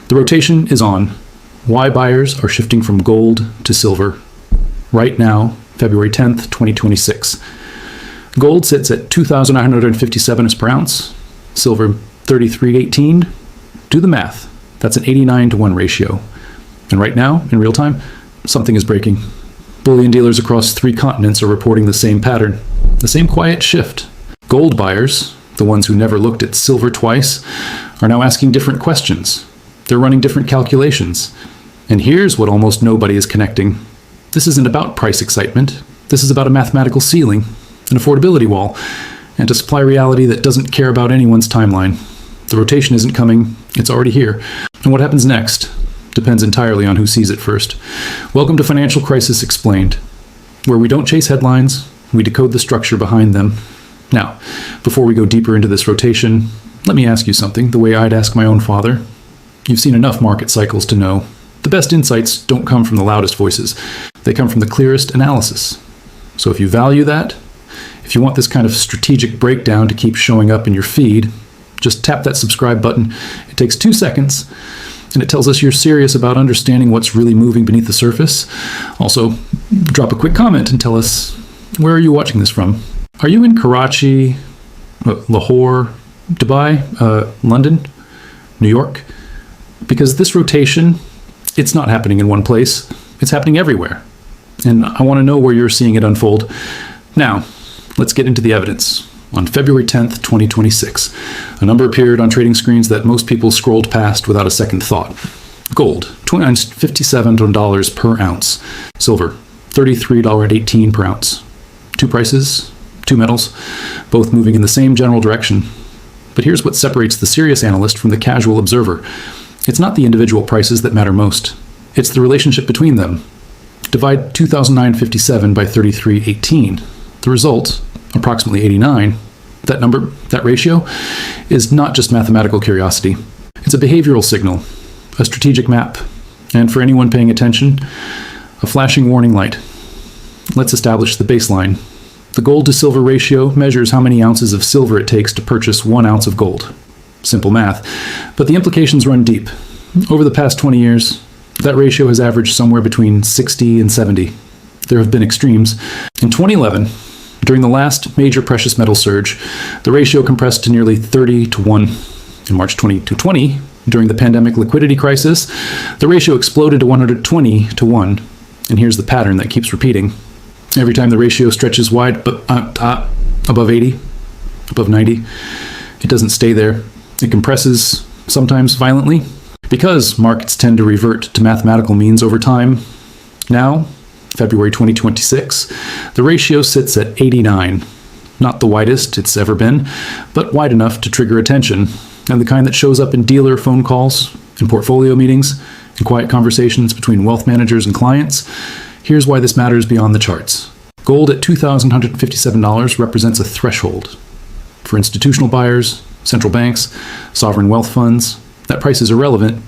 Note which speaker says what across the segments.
Speaker 1: The rotation is on. Why buyers are shifting from gold to silver. Right now, February 10th, 2026. Gold sits at $2,957 per ounce. Silver, $33.18. Do the math. That's an 89-to-1 ratio. And right now, in real time, something is breaking. Bullion dealers across 3 continents are reporting the same pattern, the same quiet shift. Gold buyers, the ones who never looked at silver twice, are now asking different questions. They're running different calculations. And here's what almost nobody is connecting. This isn't about price excitement. This is about a mathematical ceiling, an affordability wall, and a supply reality that doesn't care about anyone's timeline. The rotation isn't coming, it's already here. And what happens next depends entirely on who sees it first. Welcome to Financial Crisis Explained, where we don't chase headlines, we decode the structure behind them. Now, before we go deeper into this rotation, let me ask you something the way I'd ask my own father. You've seen enough market cycles to know the best insights don't come from the loudest voices. They come from the clearest analysis. So if you value that, if you want this kind of strategic breakdown to keep showing up in your feed, just tap that subscribe button. It takes 2 seconds, and it tells us you're serious about understanding what's really moving beneath the surface. Also, drop a quick comment and tell us, where are you watching this from? Are you in Karachi, Lahore, Dubai, London, New York? Because this rotation, it's not happening in one place. It's happening everywhere. And I want to know where you're seeing it unfold. Now, let's get into the evidence. On February 10th, 2026, a number appeared on trading screens that most people scrolled past without a second thought. Gold, $57 per ounce. Silver, $33.18 per ounce. 2 prices, 2 metals, both moving in the same general direction. But here's what separates the serious analyst from the casual observer. It's not the individual prices that matter most. It's the relationship between them. Divide 2,957 by 33.18. The result, approximately 89, that number, that ratio, is not just mathematical curiosity. It's a behavioral signal, a strategic map, and for anyone paying attention, a flashing warning light. Let's establish the baseline. The gold to silver ratio measures how many ounces of silver it takes to purchase 1 ounce of gold. Simple math, but the implications run deep. Over the past 20 years, that ratio has averaged somewhere between 60 and 70. There have been extremes. In 2011, during the last major precious metal surge, the ratio compressed to nearly 30 to 1. In March 2020, during the pandemic liquidity crisis, the ratio exploded to 120 to 1. And here's the pattern that keeps repeating. Every time the ratio stretches wide above 80, above 90, it doesn't stay there. It compresses, sometimes violently, because markets tend to revert to mathematical means over time. Now, February 2026, the ratio sits at 89. Not the widest it's ever been, but wide enough to trigger attention, and the kind that shows up in dealer phone calls, in portfolio meetings, in quiet conversations between wealth managers and clients. Here's why this matters beyond the charts. Gold at $2,157 represents a threshold. For institutional buyers, central banks, sovereign wealth funds, that price is irrelevant.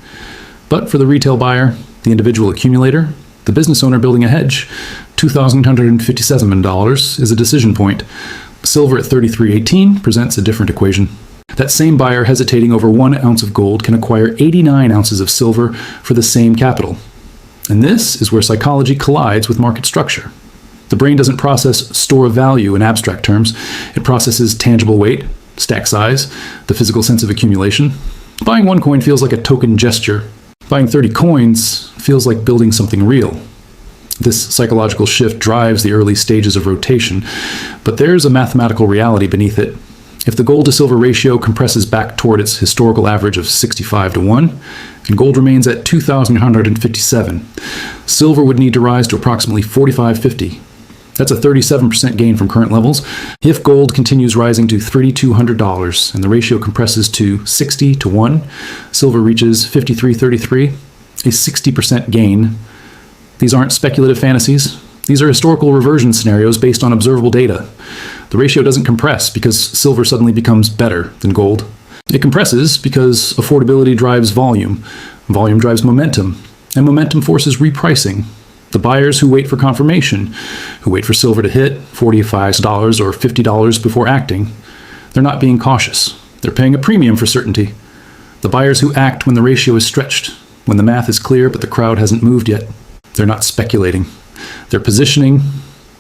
Speaker 1: But for the retail buyer, the individual accumulator, the business owner building a hedge, $2,157 is a decision point. Silver at $33.18 presents a different equation. That same buyer hesitating over 1 ounce of gold can acquire 89 ounces of silver for the same capital. And this is where psychology collides with market structure. The brain doesn't process store of value in abstract terms. It processes tangible weight, stack size, the physical sense of accumulation. Buying 1 coin feels like a token gesture. Buying 30 coins feels like building something real. This psychological shift drives the early stages of rotation, but there's a mathematical reality beneath it. If the gold to silver ratio compresses back toward its historical average of 65 to 1, and gold remains at 2,157, silver would need to rise to approximately 45.50. That's a 37% gain from current levels. If gold continues rising to $3,200 and the ratio compresses to 60 to 1, silver reaches 53.33, a 60% gain. These aren't speculative fantasies. These are historical reversion scenarios based on observable data. The ratio doesn't compress because silver suddenly becomes better than gold. It compresses because affordability drives volume. Volume drives momentum, and momentum forces repricing. The buyers who wait for confirmation, who wait for silver to hit $45 or $50 before acting, they're not being cautious. They're paying a premium for certainty. The buyers who act when the ratio is stretched, when the math is clear but the crowd hasn't moved yet. They're not speculating. They're positioning.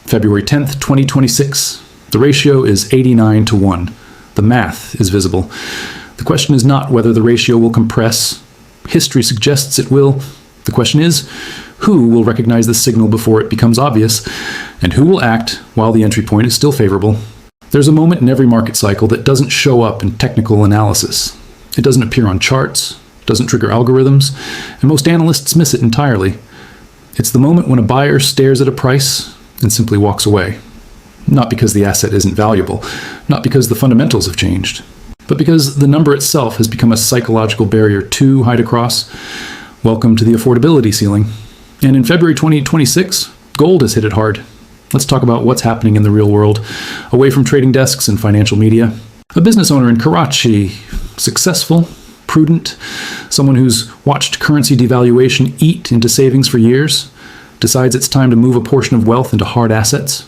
Speaker 1: February 10th, 2026. The ratio is 89 to 1. The math is visible. The question is not whether the ratio will compress. History suggests it will. The question is, who will recognize the signal before it becomes obvious, and who will act while the entry point is still favorable? There's a moment in every market cycle that doesn't show up in technical analysis. It doesn't appear on charts, doesn't trigger algorithms, and most analysts miss it entirely. It's the moment when a buyer stares at a price and simply walks away. Not because the asset isn't valuable, not because the fundamentals have changed, but because the number itself has become a psychological barrier too high to cross. Welcome to the affordability ceiling. And in February 2026, gold has hit it hard. Let's talk about what's happening in the real world, away from trading desks and financial media. A business owner in Karachi, successful, prudent, someone who's watched currency devaluation eat into savings for years, decides it's time to move a portion of wealth into hard assets.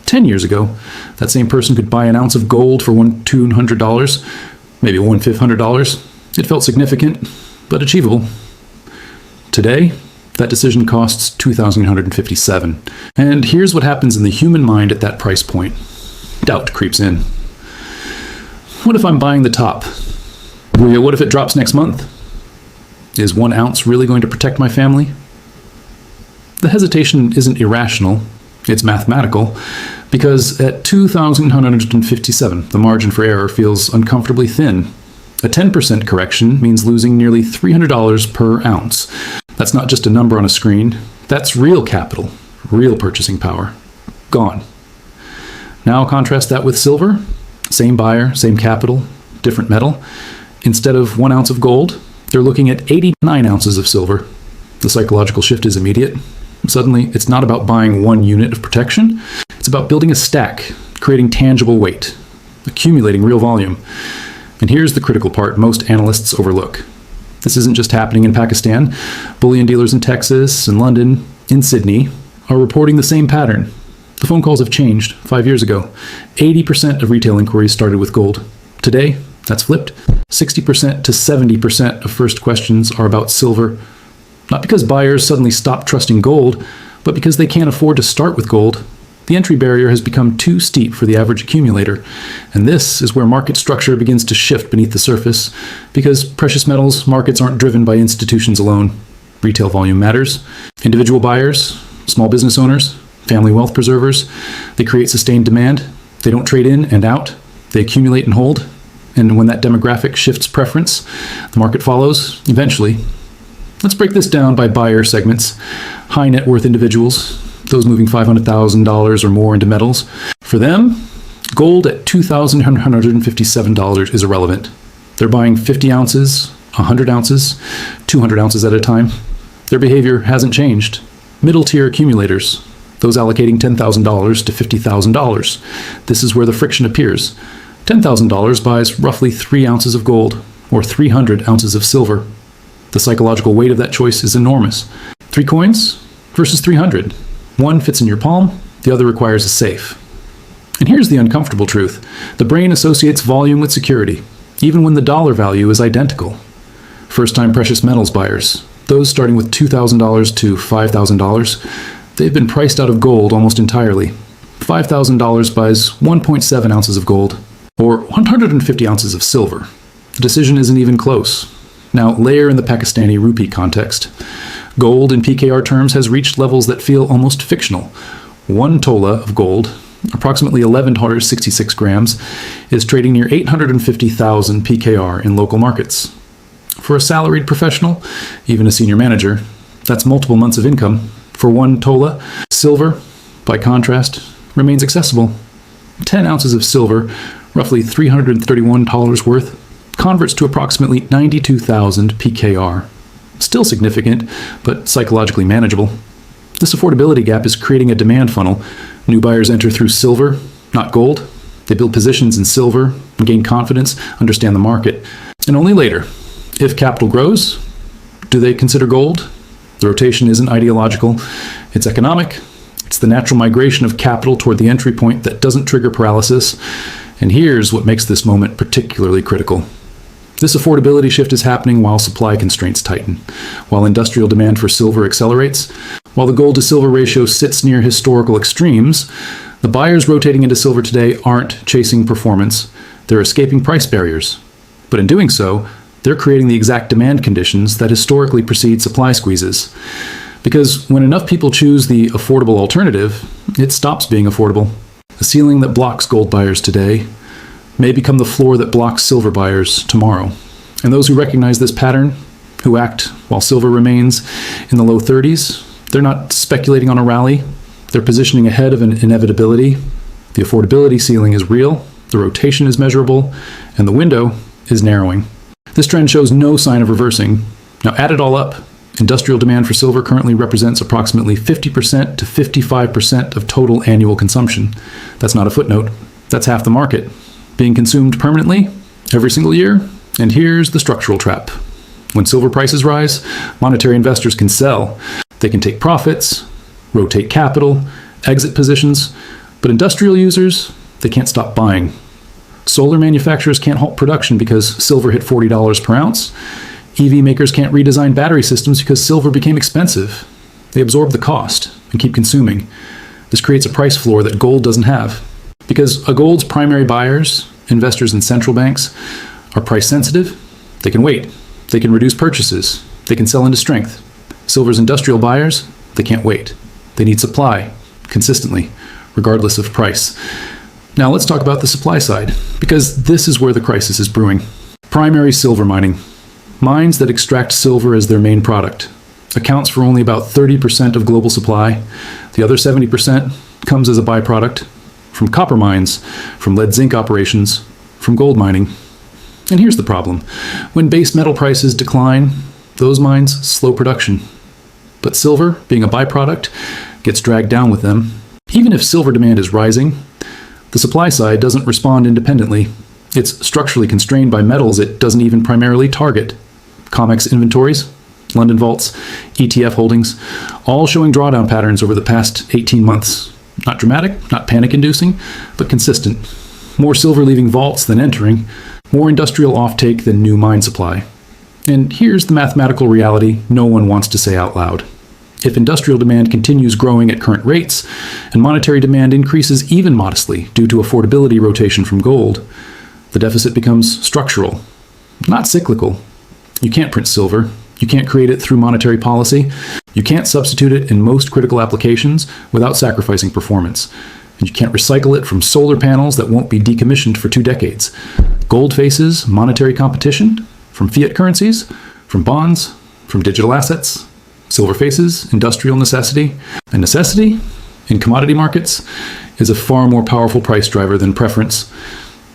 Speaker 1: 10 years ago, that same person could buy an ounce of gold for $200, maybe $1,500. It felt significant, but achievable. Today, that decision costs $2,157. And here's what happens in the human mind at that price point. Doubt creeps in. What if I'm buying the top? What if it drops next month? Is 1 ounce really going to protect my family? The hesitation isn't irrational, it's mathematical, because at $2,157, the margin for error feels uncomfortably thin. A 10% correction means losing nearly $300 per ounce. That's not just a number on a screen, that's real capital, real purchasing power. Gone. Now contrast that with silver. Same buyer, same capital, different metal. Instead of 1 ounce of gold, they're looking at 89 ounces of silver. The psychological shift is immediate. Suddenly, it's not about buying 1 unit of protection. It's about building a stack, creating tangible weight, accumulating real volume. And here's the critical part most analysts overlook. This isn't just happening in Pakistan. Bullion dealers in Texas and London, in Sydney, are reporting the same pattern. The phone calls have changed 5 years ago. 80% of retail inquiries started with gold. Today, that's flipped. 60% to 70% of first questions are about silver. Not because buyers suddenly stop trusting gold, but because they can't afford to start with gold. The entry barrier has become too steep for the average accumulator. And this is where market structure begins to shift beneath the surface, because precious metals markets aren't driven by institutions alone. Retail volume matters. Individual buyers, small business owners, family wealth preservers, they create sustained demand. They don't trade in and out. They accumulate and hold. And when that demographic shifts preference, the market follows, eventually. Let's break this down by buyer segments. High net worth individuals, those moving $500,000 or more into metals. For them, gold at $2,157 is irrelevant. They're buying 50 ounces, 100 ounces, 200 ounces at a time. Their behavior hasn't changed. Middle tier accumulators, those allocating $10,000 to $50,000. This is where the friction appears. $10,000 buys roughly 3 ounces of gold or 300 ounces of silver. The psychological weight of that choice is enormous. 3 coins versus 300. One fits in your palm, the other requires a safe. And here's the uncomfortable truth. The brain associates volume with security, even when the dollar value is identical. First-time precious metals buyers, those starting with $2,000 to $5,000, they've been priced out of gold almost entirely. $5,000 buys 1.7 ounces of gold, or 150 ounces of silver. The decision isn't even close. Now, layer in the Pakistani rupee context. Gold in PKR terms has reached levels that feel almost fictional. 1 tola of gold, approximately 1,166 grams, is trading near 850,000 PKR in local markets. For a salaried professional, even a senior manager, that's multiple months of income. For 1 tola, silver, by contrast, remains accessible. 10 ounces of silver, roughly $331 worth, converts to approximately 92,000 PKR. Still significant, but psychologically manageable. This affordability gap is creating a demand funnel. New buyers enter through silver, not gold. They build positions in silver and gain confidence, understand the market. And only later, if capital grows, do they consider gold? The rotation isn't ideological, it's economic. It's the natural migration of capital toward the entry point that doesn't trigger paralysis. And here's what makes this moment particularly critical. This affordability shift is happening while supply constraints tighten, while industrial demand for silver accelerates, while the gold to silver ratio sits near historical extremes. The buyers rotating into silver today aren't chasing performance, they're escaping price barriers. But in doing so, they're creating the exact demand conditions that historically precede supply squeezes. Because when enough people choose the affordable alternative, it stops being affordable. The ceiling that blocks gold buyers today may become the floor that blocks silver buyers tomorrow. And those who recognize this pattern, who act while silver remains in the low 30s, they're not speculating on a rally, they're positioning ahead of an inevitability. The affordability ceiling is real, the rotation is measurable, and the window is narrowing. This trend shows no sign of reversing. Now add it all up. Industrial demand for silver currently represents approximately 50% to 55% of total annual consumption. That's not a footnote. That's half the market, being consumed permanently every single year. And here's the structural trap. When silver prices rise, monetary investors can sell. They can take profits, rotate capital, exit positions, but industrial users, they can't stop buying. Solar manufacturers can't halt production because silver hit $40 per ounce. EV makers can't redesign battery systems because silver became expensive. They absorb the cost and keep consuming. This creates a price floor that gold doesn't have. Because a gold's primary buyers, investors and central banks, are price sensitive, they can wait. They can reduce purchases. They can sell into strength. Silver's industrial buyers, they can't wait. They need supply, consistently, regardless of price. Now let's talk about the supply side, because this is where the crisis is brewing. Primary silver mining. Mines that extract silver as their main product accounts for only about 30% of global supply. The other 70% comes as a byproduct from copper mines, from lead zinc operations, from gold mining. And here's the problem. When base metal prices decline, those mines slow production. But silver, being a byproduct, gets dragged down with them. Even if silver demand is rising, the supply side doesn't respond independently. It's structurally constrained by metals it doesn't even primarily target. COMEX inventories, London vaults, ETF holdings, all showing drawdown patterns over the past 18 months. Not dramatic, not panic-inducing, but consistent. More silver leaving vaults than entering, more industrial offtake than new mine supply. And here's the mathematical reality no one wants to say out loud. If industrial demand continues growing at current rates, and monetary demand increases even modestly due to affordability rotation from gold, the deficit becomes structural, not cyclical. You can't print silver. You can't create it through monetary policy. You can't substitute it in most critical applications without sacrificing performance. And you can't recycle it from solar panels that won't be decommissioned for 2 decades. Gold faces monetary competition from fiat currencies, from bonds, from digital assets. Silver faces industrial necessity. And necessity, in commodity markets, is a far more powerful price driver than preference.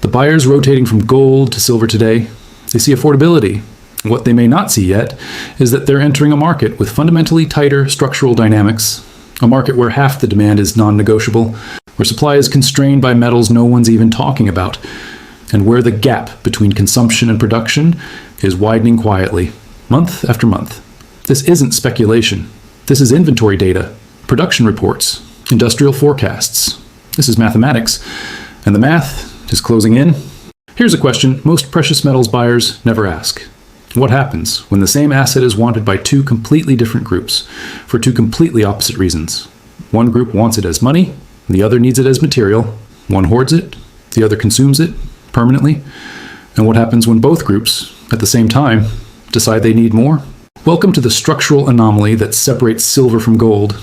Speaker 1: The buyers rotating from gold to silver today, they see affordability. What they may not see yet is that they're entering a market with fundamentally tighter structural dynamics, a market where half the demand is non-negotiable, where supply is constrained by metals no one's even talking about, and where the gap between consumption and production is widening quietly, month after month. This isn't speculation. This is inventory data, production reports, industrial forecasts. This is mathematics, and the math is closing in. Here's a question most precious metals buyers never ask. What happens when the same asset is wanted by 2 completely different groups for 2 completely opposite reasons? One group wants it as money, the other needs it as material. One hoards it, the other consumes it permanently. And what happens when both groups, at the same time, decide they need more? Welcome to the structural anomaly that separates silver from gold.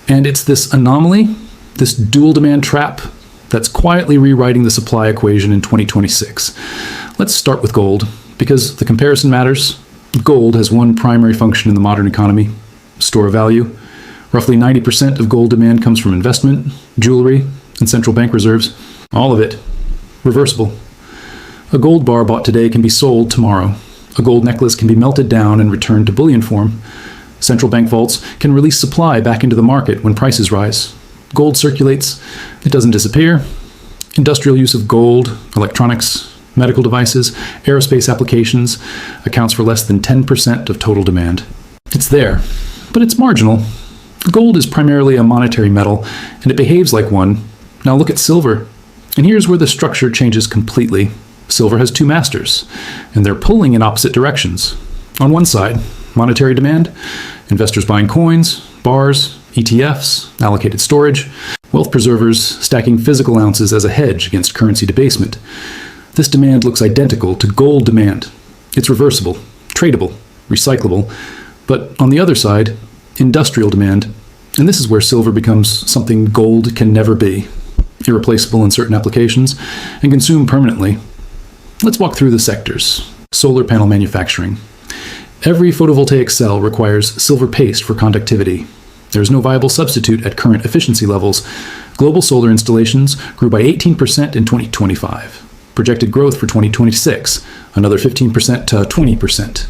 Speaker 1: And it's this anomaly, this dual demand trap, that's quietly rewriting the supply equation in 2026. Let's start with gold. Because the comparison matters, gold has one primary function in the modern economy, store of value. Roughly 90% of gold demand comes from investment, jewelry, and central bank reserves. All of it reversible. A gold bar bought today can be sold tomorrow. A gold necklace can be melted down and returned to bullion form. Central bank vaults can release supply back into the market when prices rise. Gold circulates, it doesn't disappear. Industrial use of gold, electronics, medical devices, aerospace applications accounts for less than 10% of total demand. It's there, but it's marginal. Gold is primarily a monetary metal, and it behaves like one. Now look at silver. And here's where the structure changes completely. silver has two masters, and they're pulling in opposite directions. On one side, monetary demand, investors buying coins, bars, ETFs, allocated storage, wealth preservers stacking physical ounces as a hedge against currency debasement. This demand looks identical to gold demand. It's reversible, tradable, recyclable. But on the other side, industrial demand, and this is where silver becomes something gold can never be, irreplaceable in certain applications, and consumed permanently. Let's walk through the sectors. Solar panel manufacturing. Every photovoltaic cell requires silver paste for conductivity. There is no viable substitute at current efficiency levels. Global solar installations grew by 18% in 2025. Projected growth for 2026, another 15% to 20%.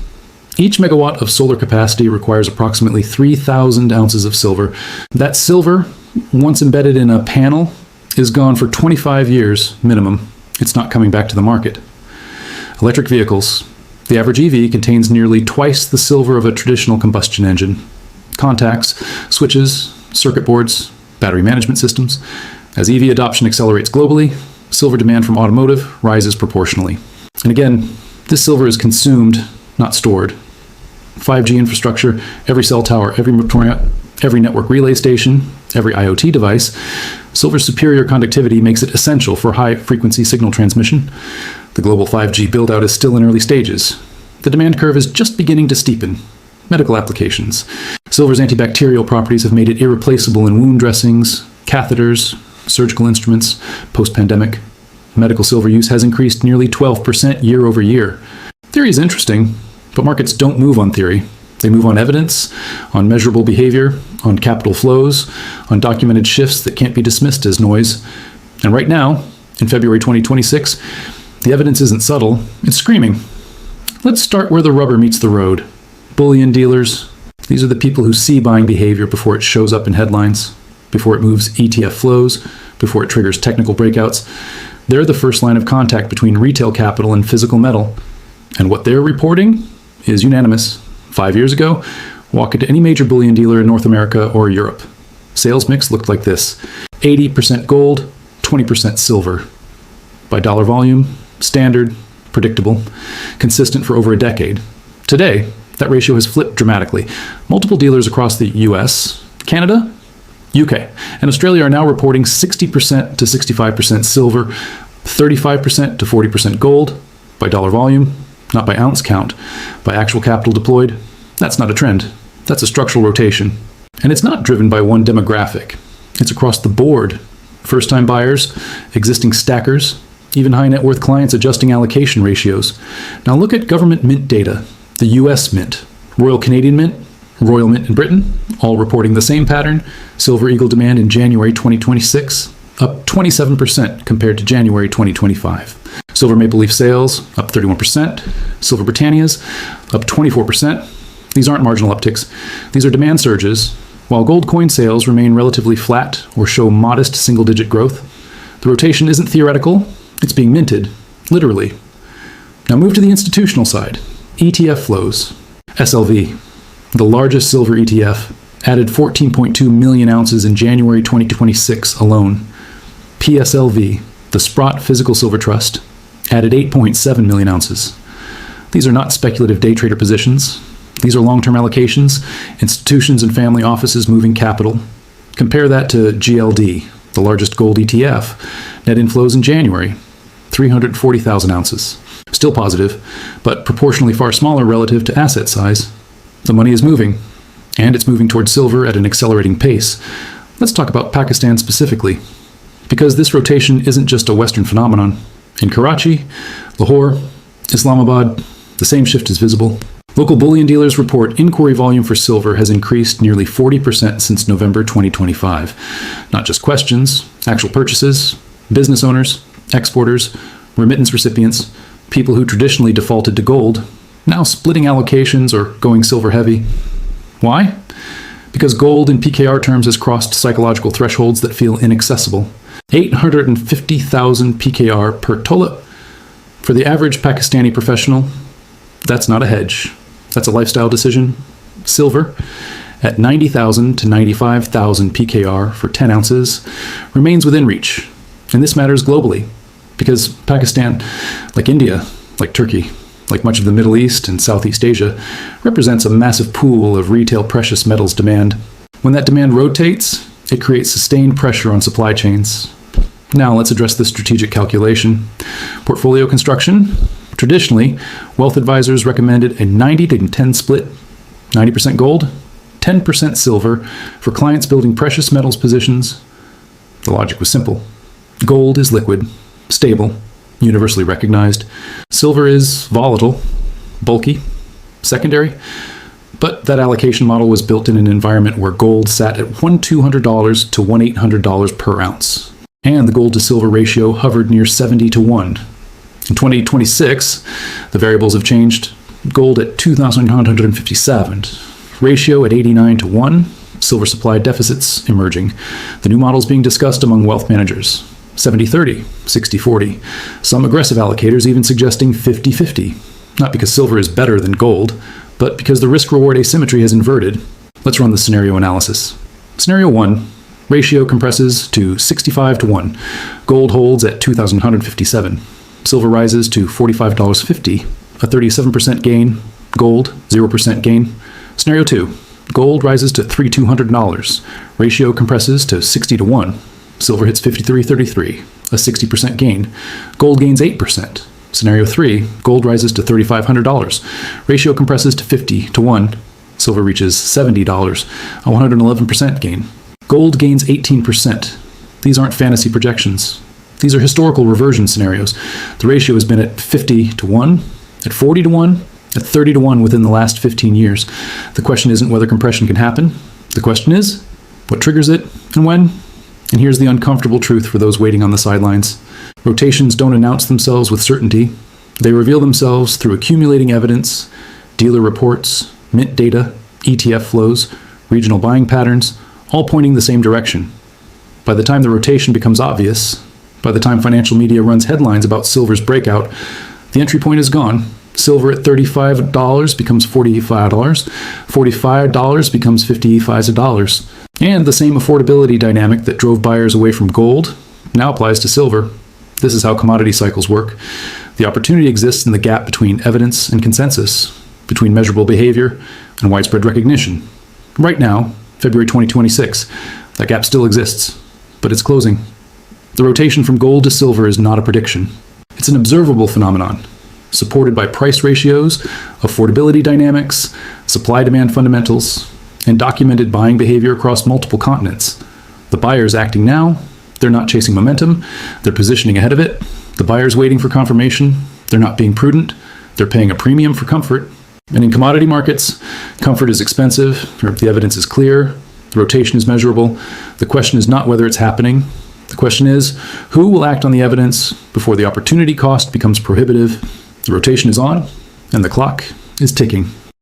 Speaker 1: Each megawatt of solar capacity requires approximately 3,000 ounces of silver. That silver, once embedded in a panel, is gone for 25 years minimum. It's not coming back to the market. Electric vehicles. The average EV contains nearly twice the silver of a traditional combustion engine. Contacts, switches, circuit boards, battery management systems. As EV adoption accelerates globally, silver demand from automotive rises proportionally. And again, this silver is consumed, not stored. 5G infrastructure, every cell tower, every network relay station, every IoT device. Silver's superior conductivity makes it essential for high-frequency signal transmission. The global 5G build-out is still in early stages. The demand curve is just beginning to steepen. Medical applications. Silver's antibacterial properties have made it irreplaceable in wound dressings, catheters, surgical instruments, post-pandemic. Medical silver use has increased nearly 12% year over year. Theory is interesting, but markets don't move on theory. They move on evidence, on measurable behavior, on capital flows, on documented shifts that can't be dismissed as noise. And right now, in February 2026, the evidence isn't subtle, it's screaming. Let's start where the rubber meets the road. Bullion dealers. These are the people who see buying behavior before it shows up in headlines, before it moves ETF flows, before it triggers technical breakouts. They're the first line of contact between retail capital and physical metal. And what they're reporting is unanimous. 5 years ago, walk into any major bullion dealer in North America or Europe. Sales mix looked like this: 80% gold, 20% silver. By dollar volume, standard, predictable, consistent for over a decade. Today, that ratio has flipped dramatically. Multiple dealers across the US, Canada, UK, and Australia are now reporting 60% to 65% silver, 35% to 40% gold by dollar volume, not by ounce count, by actual capital deployed. That's not a trend. That's a structural rotation. And it's not driven by one demographic. It's across the board. First-time buyers, existing stackers, even high net worth clients adjusting allocation ratios. Now look at government mint data. The US Mint, Royal Canadian Mint, Royal Mint in Britain, all reporting the same pattern. Silver Eagle demand in January 2026, up 27% compared to January 2025. Silver Maple Leaf sales, up 31%. Silver Britannia's, up 24%. These aren't marginal upticks. These are demand surges. While gold coin sales remain relatively flat or show modest single-digit growth, the rotation isn't theoretical, it's being minted, literally. Now move to the institutional side. ETF flows. SLV, the largest silver ETF, added 14.2 million ounces in January 2026 alone. PSLV, the Sprott Physical Silver Trust, added 8.7 million ounces. These are not speculative day trader positions. These are long-term allocations, institutions and family offices moving capital. Compare that to GLD, the largest gold ETF. Net inflows in January, 340,000 ounces. Still positive, but proportionally far smaller relative to asset size. The money is moving, and it's moving towards silver at an accelerating pace. Let's talk about Pakistan specifically, because this rotation isn't just a Western phenomenon. In Karachi, Lahore, Islamabad, the same shift is visible. Local bullion dealers report inquiry volume for silver has increased nearly 40% since November 2025. Not just questions, actual purchases, business owners, exporters, remittance recipients, people who traditionally defaulted to gold, now splitting allocations or going silver heavy. Why? Because gold in PKR terms has crossed psychological thresholds that feel inaccessible. 850,000 PKR per tola. For the average Pakistani professional, that's not a hedge. That's a lifestyle decision. Silver, at 90,000 to 95,000 PKR for 10 ounces, remains within reach. And this matters globally, Because Pakistan, like India, like Turkey, like much of the Middle East and Southeast Asia, represents a massive pool of retail precious metals demand. When that demand rotates, it creates sustained pressure on supply chains. Now let's address the strategic calculation. Portfolio construction. Traditionally, wealth advisors recommended a 90-10 split, 90% gold, 10% silver for clients building precious metals positions. The logic was simple. Gold is liquid, stable, universally recognized. Silver is volatile, bulky, secondary. But that allocation model was built in an environment where gold sat at $1,200 to $1,800 per ounce. And the gold to silver ratio hovered near 70-1. In 2026, the variables have changed. Gold at 2,957, ratio at 89-1, silver supply deficits emerging. The new models being discussed among wealth managers. 70-30, 60-40. Some aggressive allocators even suggesting 50-50. Not because silver is better than gold, but because the risk-reward asymmetry has inverted. Let's run the scenario analysis. Scenario 1, ratio compresses to 65-1. Gold holds at 2,157. Silver rises to $45.50, a 37% gain. Gold, 0% gain. Scenario 2, gold rises to $3,200. Ratio compresses to 60-1. Silver hits 53.33, a 60% gain. Gold gains 8%. Scenario 3, gold rises to $3,500. Ratio compresses to 50-1. Silver reaches $70, a 111% gain. Gold gains 18%. These aren't fantasy projections. These are historical reversion scenarios. The ratio has been at 50-1, at 40-1, at 30-1 within the last 15 years. The question isn't whether compression can happen. The question is, what triggers it and when? And here's the uncomfortable truth for those waiting on the sidelines. Rotations don't announce themselves with certainty. They reveal themselves through accumulating evidence, dealer reports, mint data, ETF flows, regional buying patterns, all pointing the same direction. By the time the rotation becomes obvious, by the time financial media runs headlines about silver's breakout, the entry point is gone. Silver at $35 becomes $45, $45 becomes $55. And the same affordability dynamic that drove buyers away from gold now applies to silver. This is how commodity cycles work. The opportunity exists in the gap between evidence and consensus, between measurable behavior and widespread recognition. Right now, February 2026, that gap still exists, but it's closing. The rotation from gold to silver is not a prediction. It's an observable phenomenon, supported by price ratios, affordability dynamics, supply-demand fundamentals, and documented buying behavior across multiple continents. The buyers acting now, they're not chasing momentum, they're positioning ahead of it. The buyers waiting for confirmation, they're not being prudent, they're paying a premium for comfort. And in commodity markets, comfort is expensive, or the evidence is clear, the rotation is measurable. The question is not whether it's happening. The question is, who will act on the evidence before the opportunity cost becomes prohibitive? The rotation is on, and the clock is ticking.